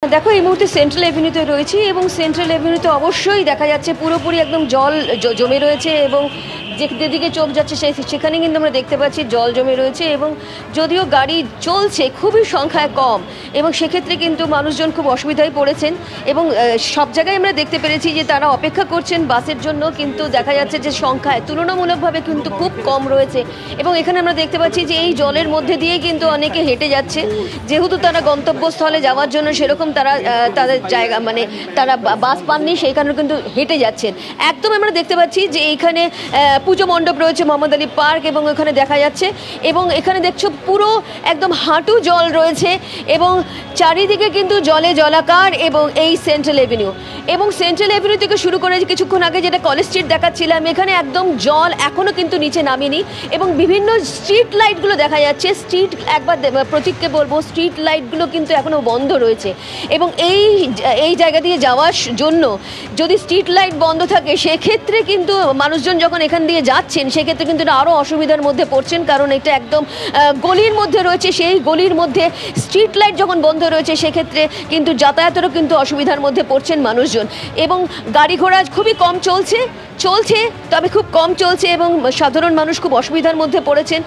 देखो এই মুহূর্তে সেন্ট্রাল এভিনিউতে রয়েছি এবং সেন্ট্রাল এভিনিউতে অবশ্যই দেখা যাচ্ছে পুরোপুরি একদম জল জমে রয়েছে এবং যেদিকে চোখ যাচ্ছে সেখানে কিন্তু আমরা দেখতে পাচ্ছি জল জমে রয়েছে এবং যদিও গাড়ি চলছে খুবই সংখ্যায় কম এবং সেক্ষেত্রে কিন্তু মানুষজন খুব অসুবিধায় পড়েছেন এবং সব জায়গায় আমরা দেখতে পেরেছি যে তারা অপেক্ষা করছেন বাসের জন্য, কিন্তু দেখা যাচ্ছে যে সংখ্যায় তুলনামূলকভাবে কিন্তু খুব কম রয়েছে এবং এখানে আমরা দেখতে পাচ্ছি যে এই জলের মধ্যে দিয়ে কিন্তু অনেকে হেঁটে যাচ্ছে, যেহেতু তারা গন্তব্যস্থলে যাওয়ার জন্য সেরকম তারা তাদের জায়গা মানে তারা বাস পাননি, সেই কারণে কিন্তু হেঁটে যাচ্ছেন। একদম আমরা দেখতে পাচ্ছি যে এইখানে পুজো মণ্ডপ রয়েছে মোহাম্মদ আলী পার্ক এবং এখানে দেখা যাচ্ছে এবং এখানে দেখছো পুরো একদম হাঁটু জল রয়েছে এবং চারিদিকে কিন্তু জলে জলাকার এবং এই সেন্ট্রাল এভিনিউ এবং সেন্ট্রাল এভিনিউ থেকে শুরু করে কিছুক্ষণ আগে যেটা কলেজ স্ট্রিট দেখাচ্ছিলাম এখানে একদম জল এখনও কিন্তু নিচে নামেনি এবং বিভিন্ন স্ট্রিট লাইটগুলো দেখা যাচ্ছে। স্ট্রিট একবার প্রতীককে বলবো স্ট্রিট লাইটগুলো কিন্তু এখনও বন্ধ রয়েছে এবং এই জায়গা দিয়ে যাওয়ার জন্য যদি স্ট্রিট লাইট বন্ধ থাকে সেক্ষেত্রে কিন্তু মানুষজন যখন এখান দিয়ে যাচ্ছেন সেক্ষেত্রে কিন্তু আরও অসুবিধার মধ্যে পড়ছেন, কারণ এটা একদম গলির মধ্যে রয়েছে। সেই গলির মধ্যে স্ট্রিট লাইট যখন বন্ধ রয়েছে সেক্ষেত্রে কিন্তু যাতায়াতেরও কিন্তু অসুবিধার মধ্যে পড়ছেন মানুষজন এবং গাড়ি ঘোড়া খুবই কম চলছে তবে খুব কম চলছে এবং সাধারণ মানুষ খুব অসুবিধার মধ্যে পড়েছেন।